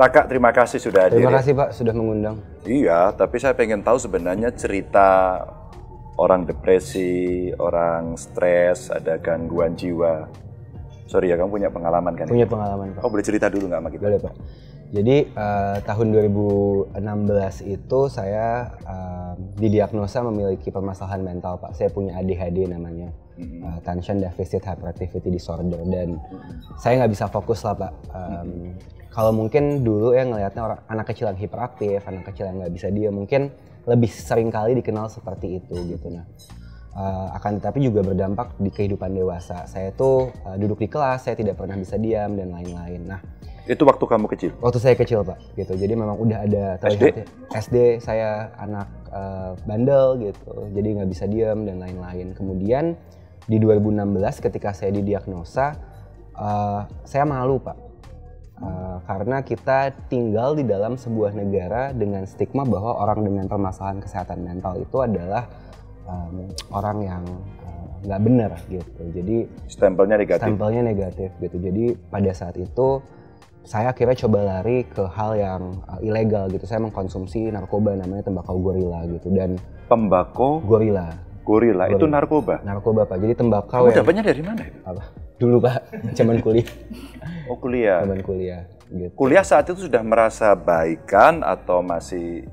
Raka, terima kasih sudah hadir. Terima kasih Pak sudah mengundang. Iya, tapi saya pengen tahu sebenarnya cerita orang depresi, orang stres, ada gangguan jiwa. Sorry ya, kamu punya pengalaman kan? Punya pengalaman Pak. Kamu boleh cerita dulu nggak sama kita? Boleh Pak. Jadi tahun 2016 itu saya didiagnosa memiliki permasalahan mental Pak. Saya punya ADHD namanya, Attention Deficit Hyperactivity Disorder, dan saya nggak bisa fokus lah Pak. Kalau mungkin dulu ya ngelihatnya anak kecil yang hiperaktif, anak kecil yang nggak bisa diam, mungkin lebih sering kali dikenal seperti itu gitu. Nah, akan tetapi juga berdampak di kehidupan dewasa. Saya tuh duduk di kelas, saya tidak pernah bisa diam dan lain-lain. Nah, itu waktu kamu kecil? Waktu saya kecil Pak, gitu. Jadi memang udah ada terlihat SD saya anak bandel gitu, jadi nggak bisa diam dan lain-lain. Kemudian di 2016 ketika saya didiagnosa, saya malu Pak. Karena kita tinggal di dalam sebuah negara dengan stigma bahwa orang dengan permasalahan kesehatan mental itu adalah orang yang nggak benar gitu. Jadi stempelnya negatif gitu. Jadi pada saat itu saya akhirnya coba lari ke hal yang ilegal gitu. Saya mengkonsumsi narkoba namanya tembakau gorila gitu. Dan tembakau gorila itu narkoba? Narkoba Pak. Jadi tembakau. Kamu dapatnya dari mana? Apa? Dulu Pak, zaman kuliah. Oh kuliah. Zaman kuliah. Gitu. Kuliah saat itu sudah merasa baikan atau masih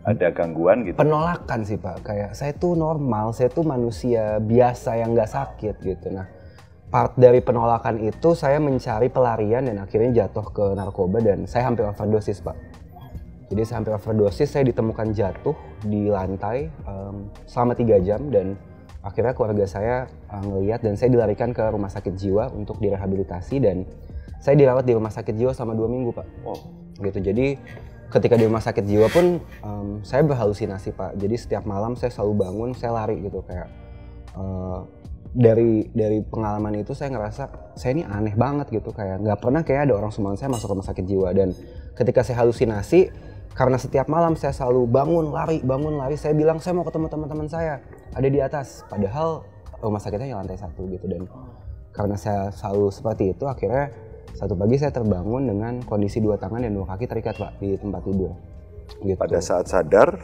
ada gangguan gitu? Penolakan sih Pak. Kayak saya tuh normal, saya tuh manusia biasa yang nggak sakit gitu. Nah, part dari penolakan itu saya mencari pelarian dan akhirnya jatuh ke narkoba dan saya hampir overdosis Pak. Jadi saya hampir overdosis, saya ditemukan jatuh di lantai selama 3 jam dan akhirnya keluarga saya ngelihat dan saya dilarikan ke rumah sakit jiwa untuk direhabilitasi dan saya dirawat di rumah sakit jiwa selama 2 minggu Pak. Oh. Gitu. Jadi ketika di rumah sakit jiwa pun saya berhalusinasi Pak. Jadi setiap malam saya selalu bangun, saya lari gitu kayak dari pengalaman itu saya ngerasa saya ini aneh banget gitu, kayak nggak pernah kayak ada orang seumuran saya masuk rumah sakit jiwa. Dan ketika saya halusinasi, karena setiap malam saya selalu bangun lari, saya bilang saya mau ketemu teman-teman saya ada di atas, padahal rumah sakitnya di lantai 1 gitu. Dan karena saya selalu seperti itu, akhirnya satu pagi saya terbangun dengan kondisi 2 tangan dan 2 kaki terikat Pak di tempat tidur gitu. Pada saat sadar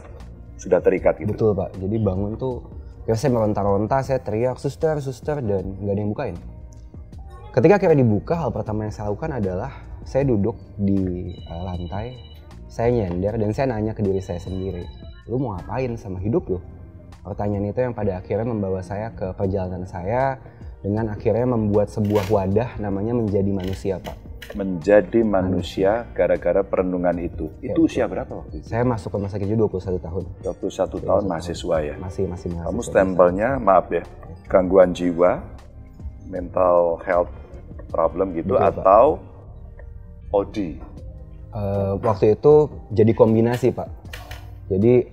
sudah terikat gitu? Betul Pak, jadi bangun tuh ya saya meronta-ronta, saya teriak suster dan nggak ada yang bukain. Ketika akhirnya dibuka, hal pertama yang saya lakukan adalah saya duduk di lantai, saya nyender dan saya nanya ke diri saya sendiri, lu mau ngapain sama hidup lu? Pertanyaan itu yang pada akhirnya membawa saya ke perjalanan saya dengan akhirnya membuat sebuah wadah namanya Menjadi Manusia Pak. Menjadi Manusia gara-gara perenungan itu. Ya, itu usia berapa waktu itu? Saya masuk ke rumah sakit jiwa 21 tahun. 21 tahun mahasiswa ya? Masih mahasiswa. Kamu stempelnya, maaf ya, gangguan jiwa, mental health problem gitu. Betul, atau Pak. OD? Waktu itu jadi kombinasi Pak. Jadi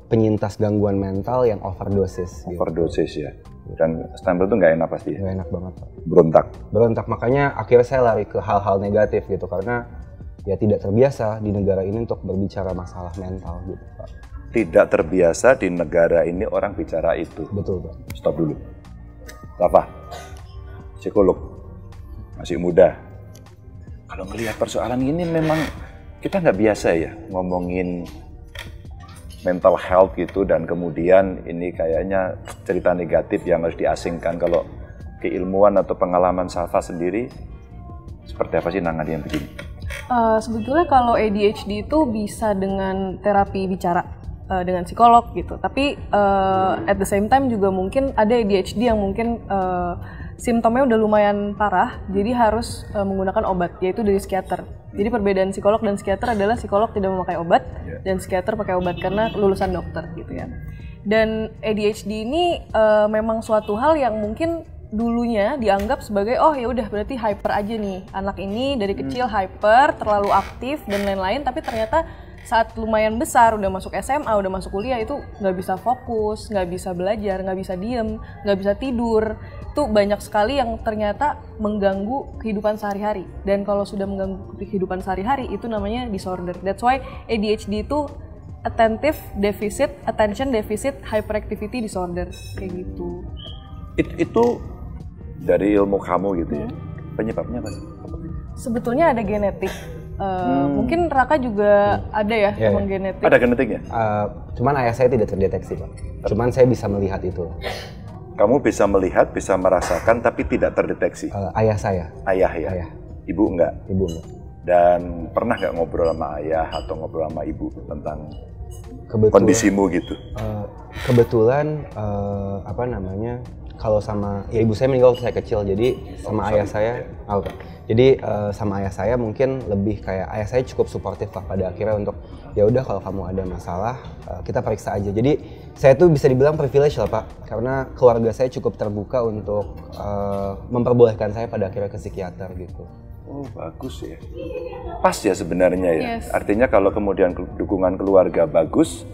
penyintas gangguan mental yang overdosis. Overdosis gitu. Ya. Dan stempel itu nggak enak pasti ya? Nggak enak banget Pak. Berontak, makanya akhirnya saya lari ke hal-hal negatif gitu, karena ya tidak terbiasa di negara ini untuk berbicara masalah mental gitu Pak. Tidak terbiasa di negara ini orang bicara itu? Betul Pak. Stop dulu. Rafa, psikolog, masih muda. Kalau melihat persoalan ini memang kita nggak biasa ya ngomongin mental health gitu, dan kemudian ini kayaknya cerita negatif yang harus diasingkan. Kalau keilmuan atau pengalaman Safa sendiri, seperti apa sih nangani yang begini? Sebetulnya kalau ADHD itu bisa dengan terapi bicara dengan psikolog gitu, tapi at the same time juga mungkin ada ADHD yang mungkin simptomnya udah lumayan parah, jadi harus menggunakan obat, yaitu dari psikiater. Jadi perbedaan psikolog dan psikiater adalah psikolog tidak memakai obat dan psikiater pakai obat karena lulusan dokter gitu ya. Dan ADHD ini memang suatu hal yang mungkin dulunya dianggap sebagai oh ya udah berarti hyper aja nih, anak ini dari kecil hyper, terlalu aktif dan lain-lain, tapi ternyata saat lumayan besar, udah masuk SMA, udah masuk kuliah, itu nggak bisa fokus, nggak bisa belajar, nggak bisa diem, nggak bisa tidur. Itu banyak sekali yang ternyata mengganggu kehidupan sehari-hari. Dan kalau sudah mengganggu kehidupan sehari-hari, itu namanya disorder. That's why ADHD itu Attention Deficit Hyperactivity Disorder, kayak gitu. Itu dari ilmu kamu gitu ya? Penyebabnya apa sih? Sebetulnya ada genetik. Mungkin Raka juga ada ya Iya, emang genetik. Ada genetiknya? Cuman ayah saya tidak terdeteksi, Pak. Cuman saya bisa melihat itu. Kamu bisa melihat, bisa merasakan, tapi tidak terdeteksi. Ayah saya, Ayah ya? Ayah. Ibu enggak? ibu enggak. Dan pernah nggak ngobrol sama ayah atau ngobrol sama ibu tentang kondisimu gitu? Kebetulan apa namanya, kalau sama ya ibu saya meninggal waktu saya kecil, jadi sama ayah saya, jadi sama ayah saya mungkin lebih kayak ayah saya cukup suportif lah pada akhirnya untuk ya udah kalau kamu ada masalah kita periksa aja. Jadi saya tuh bisa dibilang privilege lah Pak, karena keluarga saya cukup terbuka untuk memperbolehkan saya pada akhirnya ke psikiater gitu. Oh bagus ya, pas ya sebenarnya ya. Yes. Artinya kalau kemudian dukungan keluarga bagus,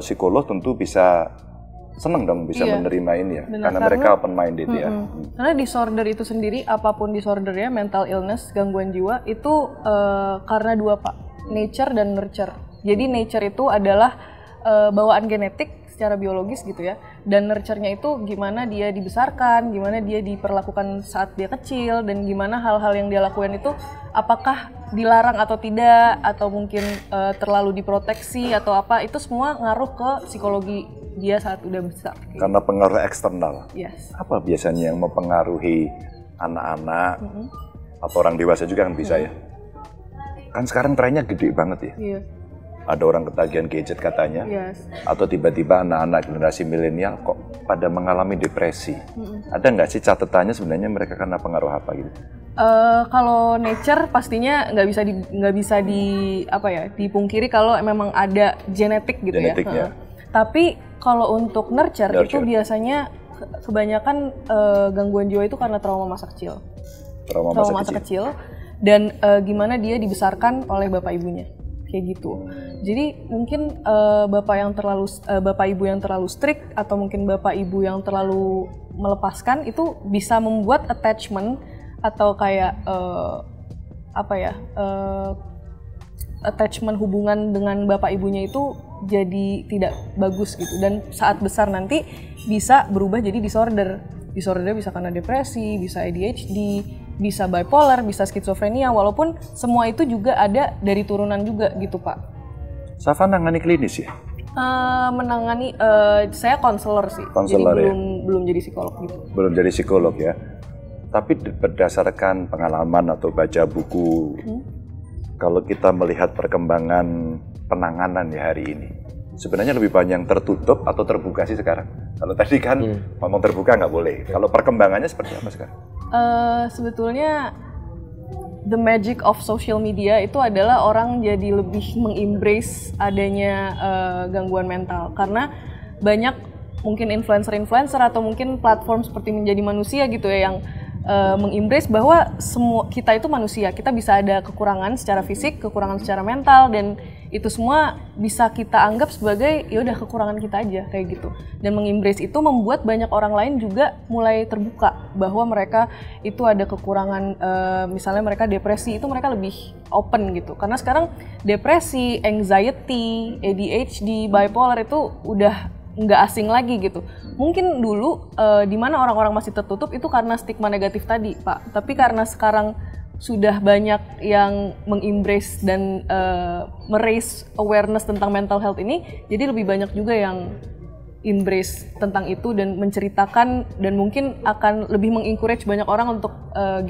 psikolog tentu bisa seneng dong bisa menerima ini ya, Benar, karena mereka open minded ya. Karena disorder itu sendiri, apapun disordernya, mental illness, gangguan jiwa itu karena dua Pak, nature dan nurture. Jadi nature itu adalah bawaan genetik secara biologis gitu ya, dan nurture-nya itu gimana dia dibesarkan, gimana dia diperlakukan saat dia kecil, dan gimana hal-hal yang dia lakukan itu apakah dilarang atau tidak, atau mungkin terlalu diproteksi atau apa, itu semua ngaruh ke psikologi dia saat udah besar. Karena pengaruh eksternal. Yes. Apa biasanya yang mempengaruhi anak-anak atau orang dewasa juga kan bisa ya? Kan sekarang trennya gede banget ya. Iya. Ada orang ketagihan gadget katanya, Yes. atau tiba-tiba anak-anak generasi milenial kok pada mengalami depresi. Ada nggak sih catatannya sebenarnya mereka karena pengaruh apa gitu? Kalau nature pastinya nggak bisa dipungkiri kalau memang ada genetik gitu Genetiknya. ya. Tapi kalau untuk nurture itu biasanya kebanyakan gangguan jiwa itu karena trauma masa kecil. Trauma masa kecil. Dan gimana dia dibesarkan oleh bapak ibunya. Kayak gitu. Jadi mungkin bapak ibu yang terlalu strict atau mungkin bapak ibu yang terlalu melepaskan itu bisa membuat attachment atau kayak attachment hubungan dengan bapak ibunya itu jadi tidak bagus gitu, dan saat besar nanti bisa berubah jadi disorder. Disordernya bisa karena depresi, bisa ADHD, bisa bipolar, bisa skizofrenia, walaupun semua itu juga ada dari turunan juga gitu Pak. Safa nangani klinis ya? Menangani, saya konselor sih, Konselor, jadi ya? belum jadi psikolog gitu. Belum jadi psikolog ya? Tapi berdasarkan pengalaman atau baca buku, kalau kita melihat perkembangan penanganan ya hari ini, sebenarnya lebih banyak yang tertutup atau terbuka sih sekarang? Kalau tadi kan ngomong terbuka nggak boleh. Kalau perkembangannya seperti apa sekarang? Sebetulnya the magic of social media itu adalah orang jadi lebih mengembrace adanya gangguan mental, karena banyak mungkin influencer atau mungkin platform seperti Menjadi Manusia gitu ya yang mengembrace bahwa semua kita itu manusia, kita bisa ada kekurangan secara fisik, kekurangan secara mental, dan itu semua bisa kita anggap sebagai ya udah kekurangan kita aja kayak gitu. Dan mengembrace itu membuat banyak orang lain juga mulai terbuka bahwa mereka itu ada kekurangan, misalnya mereka depresi, itu mereka lebih open gitu. Karena sekarang depresi, anxiety, ADHD, bipolar itu udah nggak asing lagi gitu. Mungkin dulu di mana orang-orang masih tertutup itu karena stigma negatif tadi, Pak. Tapi karena sekarang sudah banyak yang mengembrace dan meraise awareness tentang mental health ini, jadi lebih banyak juga yang embrace tentang itu dan menceritakan, dan mungkin akan lebih mengencourage banyak orang untuk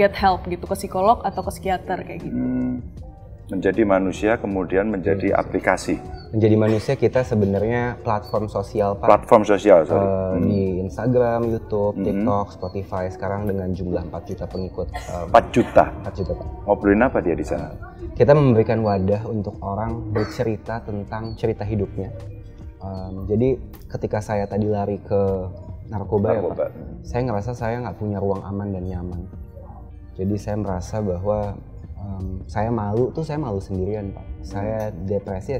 get help gitu, ke psikolog atau ke psikiater kayak gitu. Menjadi manusia kemudian menjadi aplikasi. Menjadi Manusia kita sebenarnya platform sosial Pak. Platform sosial, Di Instagram, YouTube, TikTok, Spotify sekarang dengan jumlah 4 juta pengikut. 4 juta? 4 juta Pak. Ngobrolin apa dia di sana? Kita memberikan wadah untuk orang bercerita tentang cerita hidupnya. Jadi ketika saya tadi lari ke narkoba ya Pak, saya ngerasa saya nggak punya ruang aman dan nyaman. Jadi saya merasa bahwa saya malu sendirian Pak. Saya depresi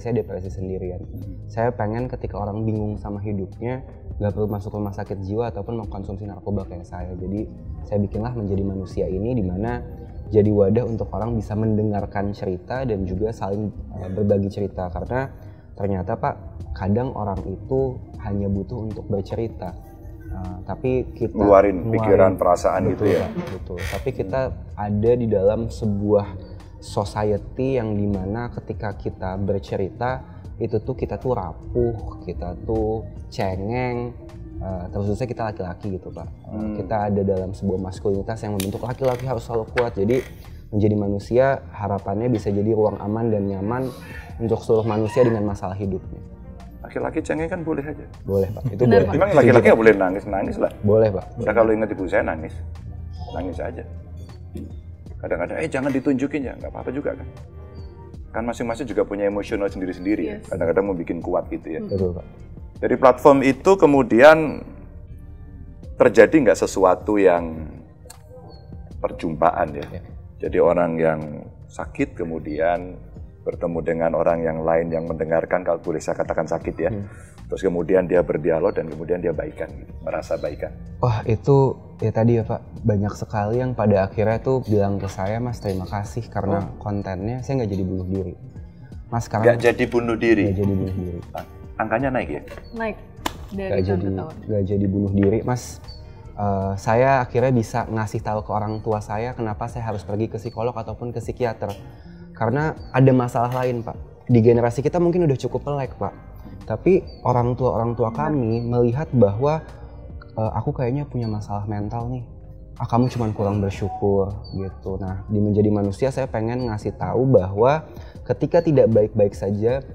sendirian. Saya pengen ketika orang bingung sama hidupnya nggak perlu masuk rumah sakit jiwa ataupun mengkonsumsi narkoba kayak saya. Jadi saya bikinlah Menjadi Manusia ini, di mana jadi wadah untuk orang bisa mendengarkan cerita dan juga saling berbagi cerita. Karena ternyata Pak, kadang orang itu hanya butuh untuk bercerita. Tapi kita ngeluarin pikiran, perasaan betul, gitu ya. Pak, betul. Tapi kita ada di dalam sebuah society yang dimana ketika kita bercerita itu tuh kita tuh rapuh, kita tuh cengeng, terkhususnya kita laki-laki gitu Pak. Kita ada dalam sebuah maskulinitas yang membentuk laki-laki harus selalu kuat. Jadi menjadi manusia harapannya bisa jadi ruang aman dan nyaman untuk seluruh manusia dengan masalah hidupnya. Laki-laki cengeng kan boleh aja. Boleh Pak, itu Benar, boleh. Pak. Memang laki-laki nggak boleh nangis lah. Boleh Pak. Saya kalau ingat ibu saya nangis aja. Kadang-kadang jangan ditunjukin ya, nggak apa-apa juga kan. Kan masing-masing juga punya emosional sendiri-sendiri ya. Yes. Kadang-kadang mau bikin kuat gitu ya. Betul Pak. Dari platform itu kemudian terjadi nggak sesuatu yang perjumpaan ya. Jadi orang yang sakit kemudian bertemu dengan orang yang lain yang mendengarkan, kalau boleh saya katakan sakit ya. Terus kemudian dia berdialog dan kemudian dia baikan, merasa baikan. Wah itu ya tadi ya Pak, banyak sekali yang pada akhirnya tuh bilang ke saya, Mas terima kasih karena kontennya saya nggak jadi bunuh diri. Mas sekarang Nggak jadi bunuh diri. nggak jadi bunuh diri. Angkanya naik ya? Naik dari Nggak tahun ke tahun. jadi bunuh diri, Mas. Saya akhirnya bisa ngasih tahu ke orang tua saya kenapa saya harus pergi ke psikolog ataupun ke psikiater. Karena ada masalah lain Pak. Di generasi kita mungkin udah cukup melek Pak. Tapi orang tua kami melihat bahwa aku kayaknya punya masalah mental nih. Kamu cuma kurang bersyukur gitu. Nah, di menjadi manusia saya pengen ngasih tahu bahwa ketika tidak baik-baik saja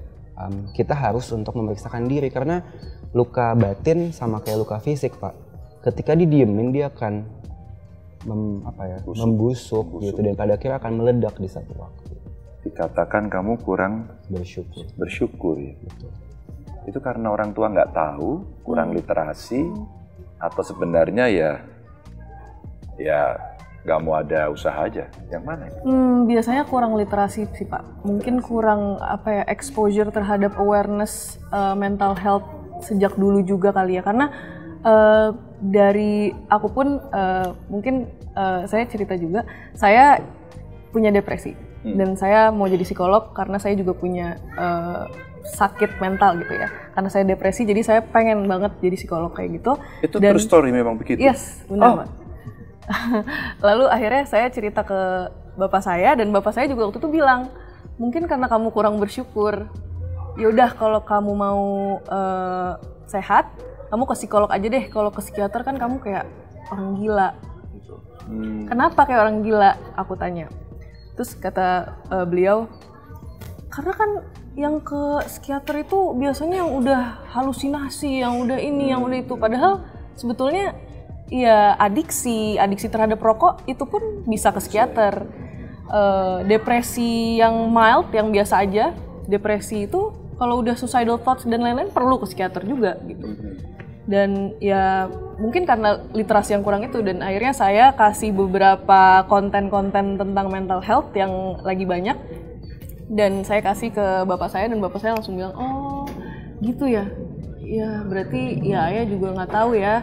kita harus untuk memeriksakan diri karena luka batin sama kayak luka fisik Pak. Ketika didiemin dia akan membusuk gitu dan pada akhirnya akan meledak di satu waktu. Dikatakan kamu kurang Bersyukur. ya. Betul. Itu karena orang tua nggak tahu, kurang literasi, atau sebenarnya ya nggak mau ada usaha aja. Yang mana? Biasanya kurang literasi sih Pak. Mungkin kurang exposure terhadap awareness mental health sejak dulu juga kali ya. Karena dari aku pun mungkin saya cerita juga, saya punya depresi dan saya mau jadi psikolog karena saya juga punya sakit mental gitu ya. Karena saya depresi jadi saya pengen banget jadi psikolog kayak gitu. Itu true story memang begitu? Yes, benar Pak. Lalu akhirnya saya cerita ke bapak saya dan bapak saya juga waktu itu bilang, mungkin karena kamu kurang bersyukur. Yaudah kalau kamu mau sehat, kamu ke psikolog aja deh. Kalau ke psikiater kan kamu kayak orang gila. Gitu. Kenapa kayak orang gila? Aku tanya. Terus kata beliau, karena kan yang ke psikiater itu biasanya yang udah halusinasi, yang udah ini, yang udah itu. Padahal sebetulnya ya adiksi terhadap rokok itu pun bisa ke psikiater. Depresi yang mild, yang biasa aja, depresi itu kalau udah suicidal thoughts dan lain-lain perlu ke psikiater juga gitu. Dan ya mungkin karena literasi yang kurang itu dan akhirnya saya kasih beberapa konten-konten tentang mental health yang lagi banyak dan saya kasih ke bapak saya dan bapak saya langsung bilang, oh gitu ya, ya berarti ya ayah juga nggak tahu ya,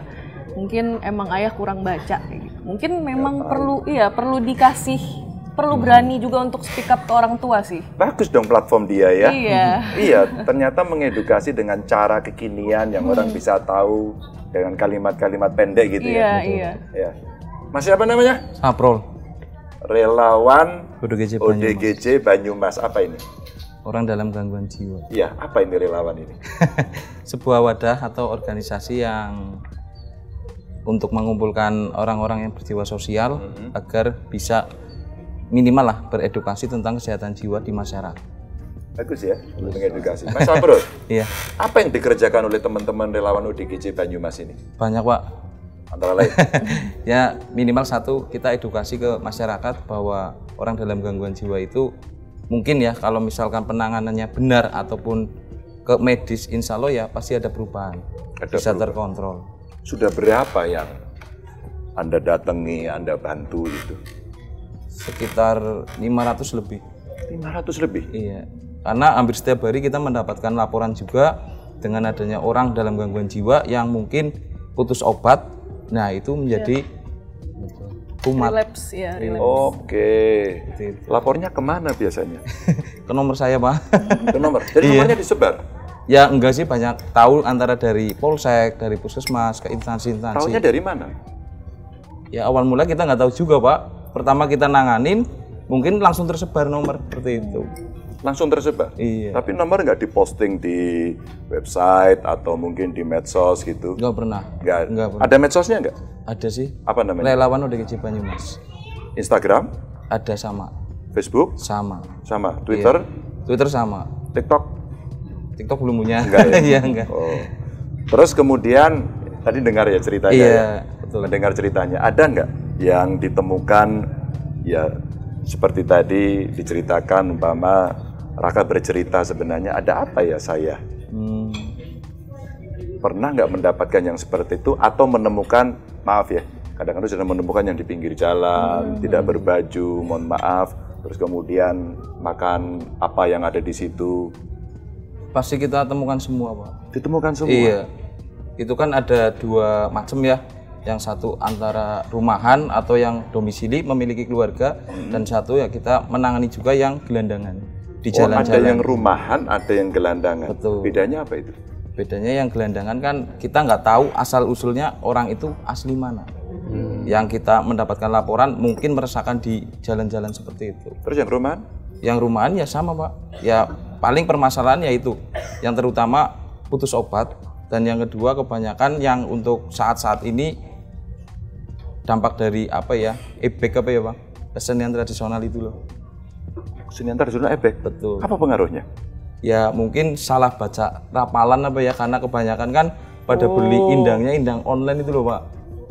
mungkin emang ayah kurang baca kayak gitu. Mungkin memang perlu dikasih, perlu berani juga untuk speak up ke orang tua sih. Bagus dong platform dia ya. Iya. Iya, ternyata mengedukasi dengan cara kekinian yang orang bisa tahu dengan kalimat-kalimat pendek gitu ya. Iya. Ya. Mas siapa namanya? Saprol, Relawan ODGJ Banyumas. ODGJ Banyumas. Apa ini? Orang dalam gangguan jiwa. Iya, apa ini relawan ini? Sebuah wadah atau organisasi yang untuk mengumpulkan orang-orang yang berjiwa sosial agar bisa minimal lah beredukasi tentang kesehatan jiwa di masyarakat. Bagus ya, mengedukasi. Mas Sabrul, Iya, apa yang dikerjakan oleh teman-teman relawan ODGJ Banyumas ini? banyak Pak. Antara lain, Ya minimal satu, kita edukasi ke masyarakat bahwa orang dalam gangguan jiwa itu mungkin ya kalau misalkan penanganannya benar ataupun ke medis, insya Allah ya pasti ada perubahan, bisa terkontrol. sudah berapa yang Anda datangi, Anda bantu itu? Sekitar 500 lebih. 500 lebih? Iya, karena hampir setiap hari kita mendapatkan laporan juga dengan adanya orang dalam gangguan jiwa yang mungkin putus obat. Nah itu menjadi kumat. Relapse ya, relapse. Oke. Lapornya kemana biasanya? Ke nomor saya Pak. Ke nomor. Jadi nomornya disebar? Ya enggak sih, banyak tahu antara dari polsek, dari puskesmas, ke instansi-instansi. Tahunya dari mana? Ya awal mula kita nggak tahu juga Pak. Pertama kita nanganin, mungkin langsung tersebar nomor seperti itu. Langsung tersebar? Iya. Tapi nomor nggak diposting di website atau mungkin di medsos gitu? Nggak pernah. Nggak pernah. Ada medsosnya nggak? Ada sih. Apa namanya? Relawan ODGJ Banyumas. Instagram? Ada sama. Facebook? Sama. Sama. Twitter? Twitter sama. TikTok? TikTok belum punya. Enggak ya? Iya, enggak. Oh. Terus kemudian tadi dengar ya ceritanya. Iya, ya? betul. Mendengar ceritanya. Ada nggak yang ditemukan ya seperti tadi diceritakan umpama Raka bercerita sebenarnya ada apa ya saya? Pernah nggak mendapatkan yang seperti itu atau menemukan, maaf ya, kadang-kadang sudah menemukan yang di pinggir jalan, tidak berbaju, mohon maaf, terus kemudian makan apa yang ada di situ? Pasti kita temukan semua, Pak. Ditemukan semua? Iya. Itu kan ada dua macam ya. Yang satu antara rumahan atau yang domisili memiliki keluarga, dan satu ya kita menangani juga yang gelandangan di jalan-jalan. Ada yang rumahan, ada yang gelandangan. Betul. Bedanya apa itu? Bedanya yang gelandangan kan kita nggak tahu asal usulnya orang itu asli mana. Yang kita mendapatkan laporan mungkin meresahkan di jalan-jalan seperti itu. Terus yang rumahan? Yang rumahan ya sama, Pak. Ya paling permasalahan ya itu. Yang terutama putus obat, dan yang kedua kebanyakan yang untuk saat-saat ini dampak dari apa ya, ebek apa ya, Pak? Kesenian tradisional itu loh. Kesenian tradisional ebek? Betul. Apa pengaruhnya? Ya mungkin salah baca rapalan apa ya, karena kebanyakan kan pada beli indangnya indang online itu loh, Pak.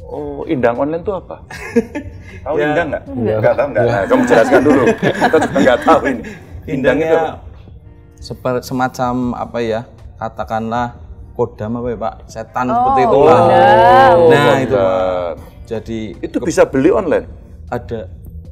Oh, indang online itu apa? Tahu Ya. indang nggak? Nggak tahu nggak? Nah, kamu jelaskan dulu. Kita juga nggak tahu ini. Indang itu apa? Semacam apa ya, katakanlah kodam apa ya, Pak? Setan seperti itulah. Oh, Nah itu, Pak. kodam. Jadi Itu bisa beli online? ada.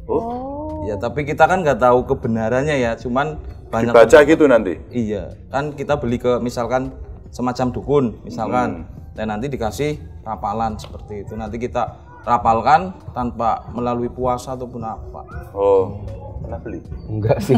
Oh, Ya tapi kita kan nggak tahu kebenarannya ya, cuman banyak. dibaca gitu nanti? Iya, kan kita beli ke misalkan semacam dukun misalkan, dan nanti dikasih rapalan seperti itu. Nanti kita rapalkan tanpa melalui puasa ataupun apa. Oh, pernah beli? Enggak sih.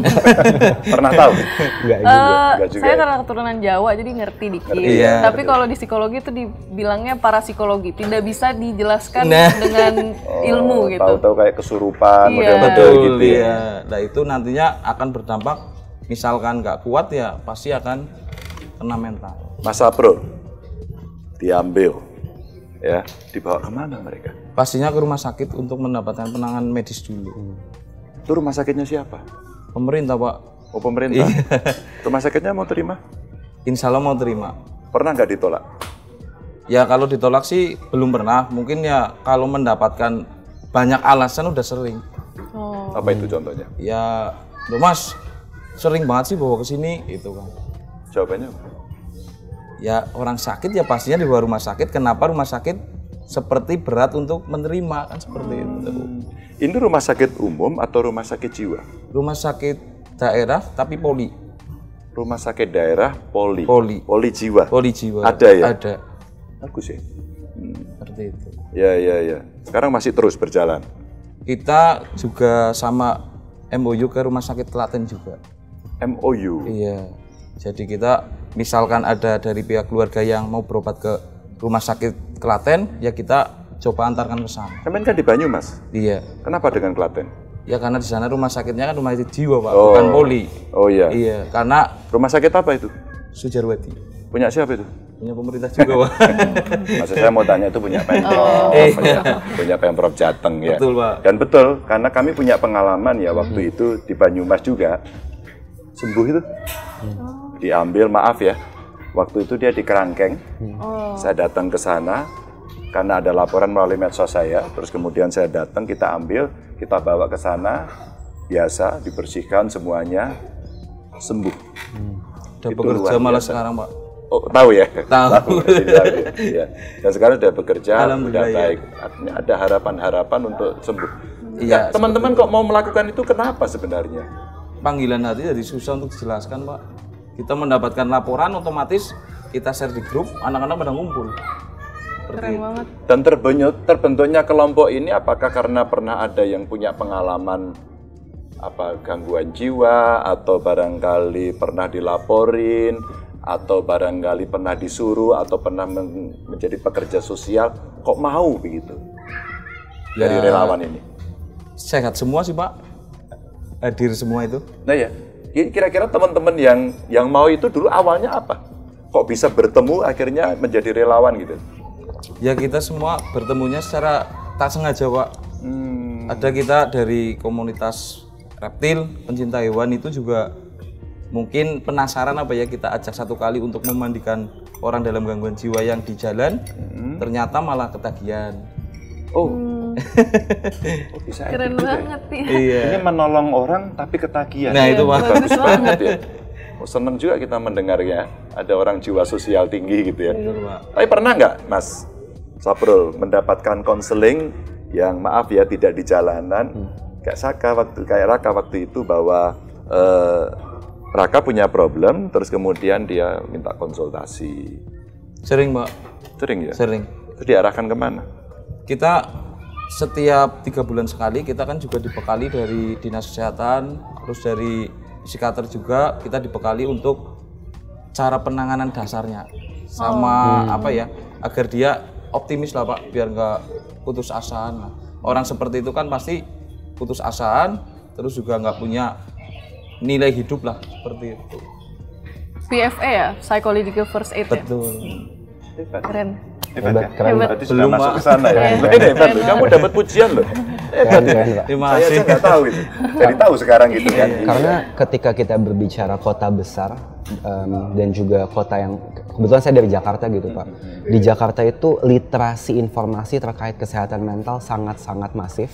Pernah tahu? Enggak juga. Enggak juga Saya ya? karena keturunan Jawa jadi ngerti dikit. Iya. Tapi kalau di psikologi itu dibilangnya parapsikologi, tidak bisa dijelaskan Nah. dengan ilmu gitu. Tahu-tahu kayak kesurupan, Iya. model-model gitu ya. Iya. Nah itu nantinya akan berdampak, misalkan nggak kuat ya pasti akan kena mental. Masa Bro, diambil, ya, dibawa kemana mereka? Pastinya ke rumah sakit untuk mendapatkan penanganan medis dulu. Itu rumah sakitnya siapa? Pemerintah, Pak. Oh, pemerintah. Rumah sakitnya mau terima? Insya Allah mau terima. Pernah nggak ditolak? Ya kalau ditolak sih belum pernah. Mungkin ya kalau mendapatkan banyak alasan udah sering. Apa itu contohnya? Ya, loh Mas, sering banget sih bawa ke sini gitu kan. Jawabannya apa? Ya orang sakit ya pastinya dibawa rumah sakit. Kenapa rumah sakit seperti berat untuk menerima kan seperti itu. Ini rumah sakit umum atau rumah sakit jiwa? Rumah sakit daerah tapi poli. Rumah sakit daerah poli. Poli. Poli jiwa. Poli jiwa. Ada ya? Ada. Bagus ya. Seperti itu. Ya. Sekarang masih terus berjalan. Kita juga sama MOU ke rumah sakit Klaten juga. MOU. Iya. Jadi kita misalkan ada dari pihak keluarga yang mau berobat ke rumah sakit Klaten, ya kita coba antarkan ke sana. Kalian kan di Banyumas. Iya. Kenapa dengan Klaten? Ya karena di sana rumah sakitnya kan rumah sakit jiwa, Pak, Oh. bukan poli. Oh iya. Iya, karena Rumah sakit apa itu? Sujarwati Punya siapa itu? punya pemerintah juga, Pak. Maksud saya mau tanya itu punya Pemprov, punya Pemprov Jateng ya. Betul, Pak. Dan betul, karena kami punya pengalaman ya waktu itu di Banyumas juga. Sembuh itu. Diambil, maaf ya. Waktu itu dia di Kerangkeng. Saya datang ke sana karena ada laporan melalui medsos saya. Terus kemudian saya datang, kita ambil, kita bawa ke sana. Biasa, dibersihkan semuanya. Sembuh. Udah Itu bekerja luar malah biasa. sekarang, Pak. Oh, tahu ya? Tahu. Ya. Dan sekarang sudah bekerja, sudah Alhamdulillah, ya. baik. Artinya ada harapan-harapan untuk sembuh. Iya, Teman-teman kok mau melakukan itu kenapa sebenarnya? Panggilan hati jadi susah untuk dijelaskan, Pak. Kita mendapatkan laporan otomatis kita share di grup, anak-anak pada ngumpul. Keren banget. Dan terbentuknya kelompok ini apakah karena pernah ada yang punya pengalaman apa gangguan jiwa atau barangkali pernah dilaporin atau barangkali pernah disuruh atau pernah menjadi pekerja sosial kok mau begitu dari Ya. relawan ini? Sehat semua sih, Pak. hadir semua itu. Nah ya, kira-kira teman-teman yang mau itu dulu awalnya apa? Kok bisa bertemu akhirnya menjadi relawan gitu? Ya kita semua bertemunya secara tak sengaja, Pak. Ada kita dari komunitas reptil, pencinta hewan itu juga mungkin penasaran apa ya, kita ajak satu kali untuk memandikan orang dalam gangguan jiwa yang di jalan, ternyata malah ketagihan. Oh, bisa Keren gitu ya? banget ya. Iya. Ini menolong orang tapi ketagihan. Nah, itu, Pak. Bagus banget ya. Oh, seneng juga kita mendengarnya. Ada orang jiwa sosial tinggi gitu ya. Betul, Pak. Tapi pernah nggak, Mas Saprul, mendapatkan konseling yang maaf ya tidak di jalanan, kayak Raka waktu itu, bahwa Raka punya problem, terus kemudian dia minta konsultasi. Sering, Pak. Sering ya? Sering. Itu diarahkan kemana? Kita setiap 3 bulan sekali kita kan juga dibekali dari dinas kesehatan, terus dari psikiater juga kita dibekali untuk cara penanganan dasarnya sama apa ya, agar dia optimis lah Pak, biar nggak putus asaan. Nah, orang seperti itu kan pasti putus asaan, terus juga nggak punya nilai hidup lah, seperti itu. PFA ya, Psychological First Aid ya. Betul. Keren. Hebat ya? keren. Berarti sudah Belum, masuk Pak. ke sana ya? Ini hebat loh, kamu dapat pujian loh. Hebat ya? Keren, Pak. Terima Saya kasih. aja nggak tahu itu. Jadi tahu sekarang gitu kan. Karena ketika kita berbicara kota besar dan juga kota yang kebetulan saya dari Jakarta gitu Pak. Di Jakarta itu literasi informasi terkait kesehatan mental sangat-sangat masif.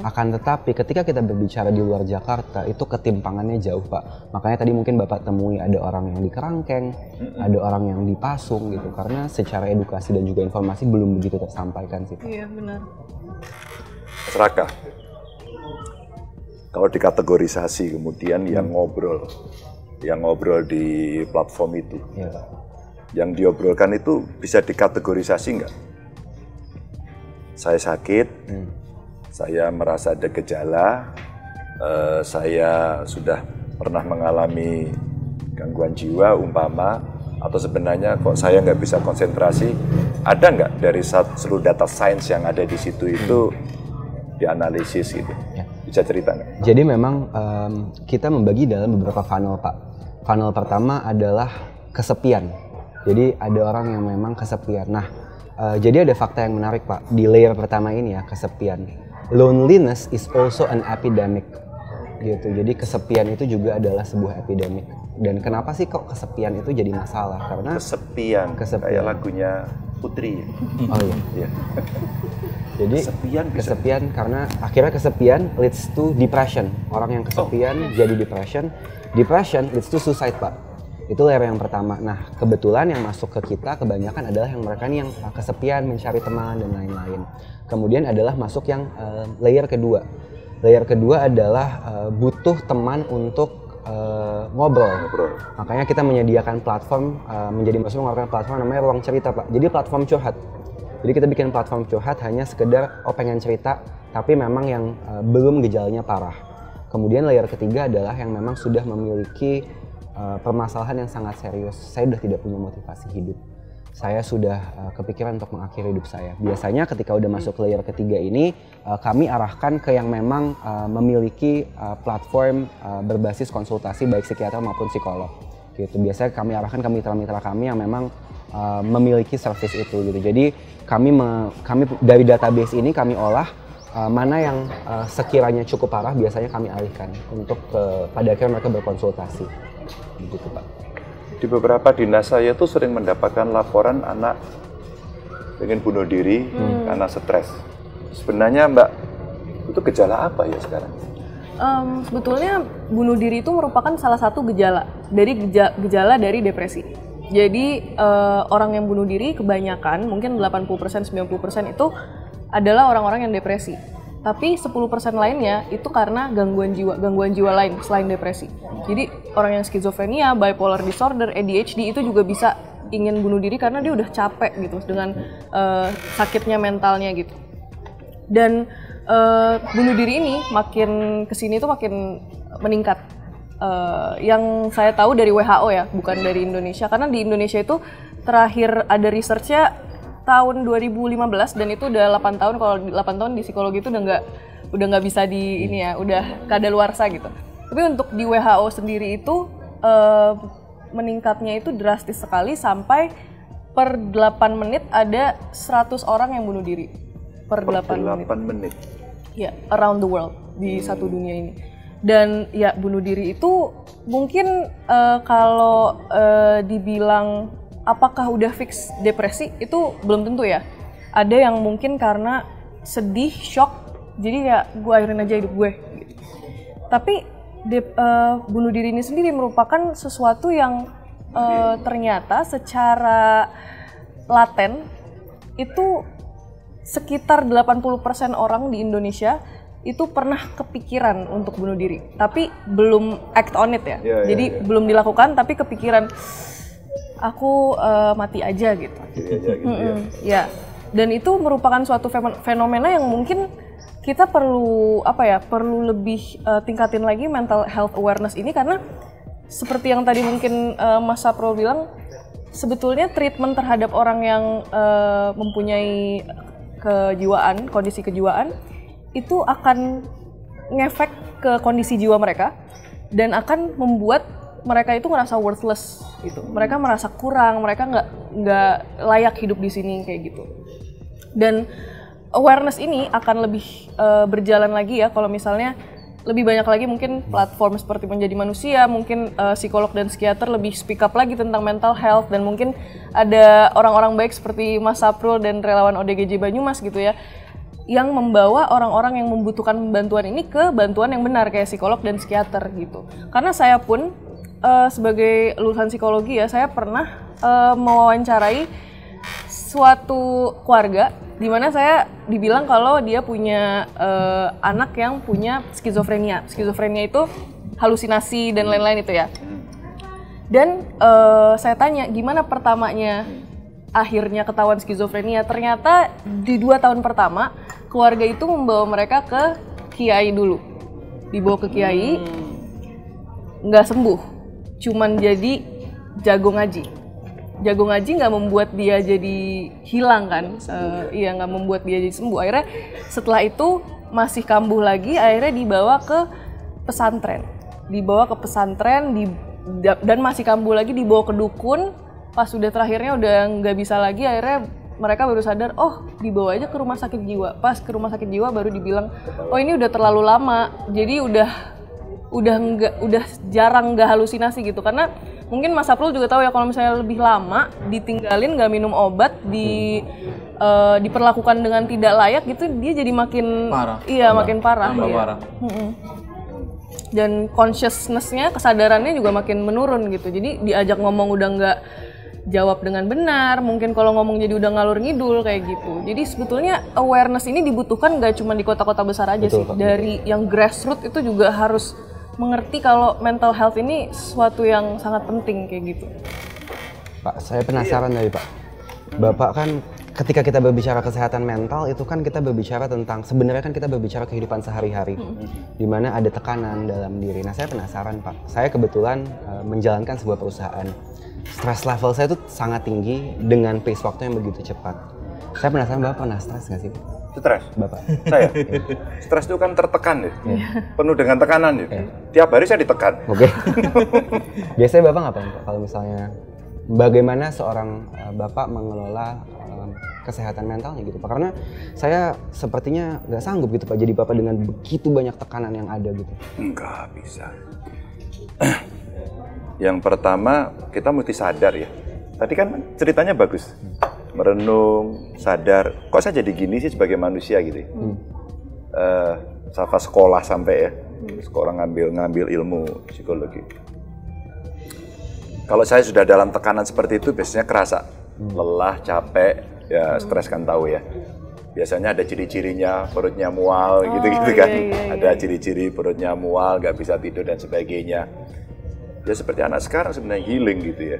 Akan tetapi ketika kita berbicara di luar Jakarta itu ketimpangannya jauh Pak. Makanya tadi mungkin Bapak temui ada orang yang di Kerangkeng, ada orang yang di Pasung gitu. Karena secara edukasi dan juga informasi belum begitu tersampaikan sih Pak. Iya benar. Mas Raka, kalau dikategorisasi kemudian yang ngobrol di platform itu, Iya Pak. yang diobrolkan itu bisa dikategorisasi nggak? Saya sakit, saya merasa ada gejala, saya sudah pernah mengalami gangguan jiwa umpama, atau sebenarnya kok saya nggak bisa konsentrasi, ada nggak dari seluruh data sains yang ada di situ itu dianalisis gitu? Bisa cerita nggak? Jadi memang kita membagi dalam beberapa funnel Pak. Funnel pertama adalah kesepian. Jadi ada orang yang memang kesepian. Nah, jadi ada fakta yang menarik Pak. Di layer pertama ini ya, kesepian. Loneliness is also an epidemic. Gitu. Jadi kesepian itu juga adalah sebuah epidemic. Dan kenapa sih kok kesepian itu jadi masalah? Karena Kesepian. Kayak lagunya Putri. oh iya. Iya. Jadi kesepian karena akhirnya kesepian leads to depression. Orang yang kesepian jadi depression. Depression leads to suicide Pak. Itu layer yang pertama. Nah kebetulan yang masuk ke kita kebanyakan adalah yang mereka nih yang kesepian, mencari teman dan lain-lain. Kemudian adalah masuk yang layer kedua. Layer kedua adalah butuh teman untuk ngobrol. Makanya kita menyediakan platform, mengeluarkan platform namanya Ruang Cerita Pak. Jadi platform curhat. Jadi kita bikin platform curhat hanya sekedar pengen cerita, tapi memang yang belum gejalanya parah. Kemudian layer ketiga adalah yang memang sudah memiliki permasalahan yang sangat serius. Saya sudah tidak punya motivasi hidup. Saya sudah kepikiran untuk mengakhiri hidup saya. Biasanya ketika udah masuk ke layer ketiga ini, kami arahkan ke yang memang memiliki platform berbasis konsultasi baik psikiater maupun psikolog. Gitu. Biasanya kami arahkan ke mitra-mitra kami yang memang memiliki service itu. Gitu. Jadi kami dari database ini kami olah mana yang sekiranya cukup parah, biasanya kami alihkan untuk pada akhirnya mereka berkonsultasi. Begitu Pak. Di beberapa dinas saya tuh sering mendapatkan laporan anak ingin bunuh diri karena stres. Sebenarnya Mbak, itu gejala apa ya sekarang? Sebetulnya bunuh diri itu merupakan salah satu gejala dari depresi. Jadi orang yang bunuh diri kebanyakan mungkin 80% 90% itu adalah orang-orang yang depresi. Tapi 10% lainnya itu karena gangguan jiwa lain selain depresi. Jadi orang yang skizofrenia, bipolar disorder, ADHD itu juga bisa ingin bunuh diri karena dia udah capek gitu dengan sakitnya mentalnya gitu. Dan bunuh diri ini makin kesini tuh makin meningkat. Yang saya tahu dari WHO ya, bukan dari Indonesia. Karena di Indonesia itu terakhir ada research-nya tahun 2015 dan itu udah 8 tahun. Kalau 8 tahun di psikologi itu udah nggak bisa di ini ya, udah kadaluarsa gitu. Tapi untuk di WHO sendiri itu meningkatnya itu drastis sekali sampai per 8 menit ada 100 orang yang bunuh diri. Per 8 menit. Ya, around the world di satu dunia ini. Dan ya bunuh diri itu mungkin kalau dibilang apakah udah fix depresi itu belum tentu ya. Ada yang mungkin karena sedih, shock, jadi ya gue akhirin aja hidup gue. Gitu. Tapi bunuh diri ini sendiri merupakan sesuatu yang ternyata secara laten itu sekitar 80% orang di Indonesia itu pernah kepikiran untuk bunuh diri, tapi belum act on it ya. Jadi belum dilakukan, tapi kepikiran aku mati aja gitu. Ya, dan itu merupakan suatu fenomena yang mungkin kita perlu perlu lebih tingkatin lagi mental health awareness ini, karena seperti yang tadi mungkin Mas Saprul bilang, sebetulnya treatment terhadap orang yang mempunyai kejiwaan, kondisi kejiwaan itu akan ngefek ke kondisi jiwa mereka dan akan membuat mereka itu ngerasa worthless gitu. Mereka merasa kurang, mereka nggak layak hidup di sini kayak gitu. Dan awareness ini akan lebih berjalan lagi ya kalau misalnya lebih banyak lagi mungkin platform seperti Menjadi Manusia, mungkin psikolog dan psikiater lebih speak up lagi tentang mental health, dan mungkin ada orang-orang baik seperti Mas Saprul dan relawan ODGJ Banyumas gitu ya, yang membawa orang-orang yang membutuhkan bantuan ini ke bantuan yang benar kayak psikolog dan psikiater gitu. Karena saya pun sebagai lulusan psikologi ya, saya pernah mewawancarai suatu keluarga di mana saya dibilang kalau dia punya anak yang punya skizofrenia. Skizofrenia itu halusinasi dan lain-lain itu ya. Dan saya tanya gimana pertamanya akhirnya ketahuan skizofrenia. Ternyata di 2 tahun pertama keluarga itu membawa mereka ke kiai dulu. Dibawa ke kiai, nggak sembuh, cuman jadi jago ngaji. Jago ngaji nggak membuat dia jadi hilang kan, iya nggak membuat dia jadi sembuh. Akhirnya setelah itu masih kambuh lagi, akhirnya dibawa ke pesantren. Dan masih kambuh lagi, dibawa ke dukun. Pas sudah terakhirnya udah nggak bisa lagi, akhirnya mereka baru sadar, oh dibawa aja ke rumah sakit jiwa. Pas ke rumah sakit jiwa baru dibilang, oh ini udah terlalu lama, jadi udah jarang nggak halusinasi gitu. Karena mungkin Mas Saprul juga tahu ya, kalau misalnya lebih lama ditinggalin nggak minum obat, diperlakukan dengan tidak layak gitu, dia jadi makin parah. Iya, makin parah. Iya. Parah. Dan consciousness-nya, kesadarannya juga makin menurun gitu. Jadi diajak ngomong udah nggak jawab dengan benar, mungkin kalau ngomong jadi udah ngalur ngidul kayak gitu. Jadi sebetulnya awareness ini dibutuhkan nggak cuma di kota-kota besar aja. Betul, sih. Pak. Dari yang grassroots itu juga harus mengerti kalau mental health ini sesuatu yang sangat penting kayak gitu. Pak, saya penasaran dari Pak. Bapak kan ketika kita berbicara kesehatan mental itu kan kita berbicara tentang, sebenarnya kan kita berbicara kehidupan sehari-hari, di mana ada tekanan dalam diri. Nah, saya penasaran Pak. Saya kebetulan menjalankan sebuah perusahaan. Stress level saya tuh sangat tinggi dengan pace waktu yang begitu cepat. Saya penasaran Bapak pernah stres nggak sih? Stres? Bapak? Saya? Stres itu kan tertekan ya, penuh dengan tekanan ya. Tiap hari saya ditekan. Oke. Biasanya Bapak ngapain Pak? Kalau misalnya, bagaimana seorang Bapak mengelola kesehatan mentalnya gitu Pak? Karena saya sepertinya nggak sanggup gitu Pak, jadi Bapak dengan begitu banyak tekanan yang ada gitu. Nggak bisa. Yang pertama, kita mesti sadar ya. Tadi kan ceritanya bagus. Merenung, sadar. Kok saya jadi gini sih sebagai manusia gitu ya? Saya sekolah sampai ya. Sekolah ngambil ilmu psikologi. Kalau saya sudah dalam tekanan seperti itu, biasanya kerasa. Lelah, capek, ya stres kan tahu ya. Biasanya ada ciri-cirinya, perutnya mual gitu-gitu kan. Iya. Ada ciri-ciri perutnya mual, nggak bisa tidur dan sebagainya. Ya seperti anak sekarang sebenarnya healing gitu ya.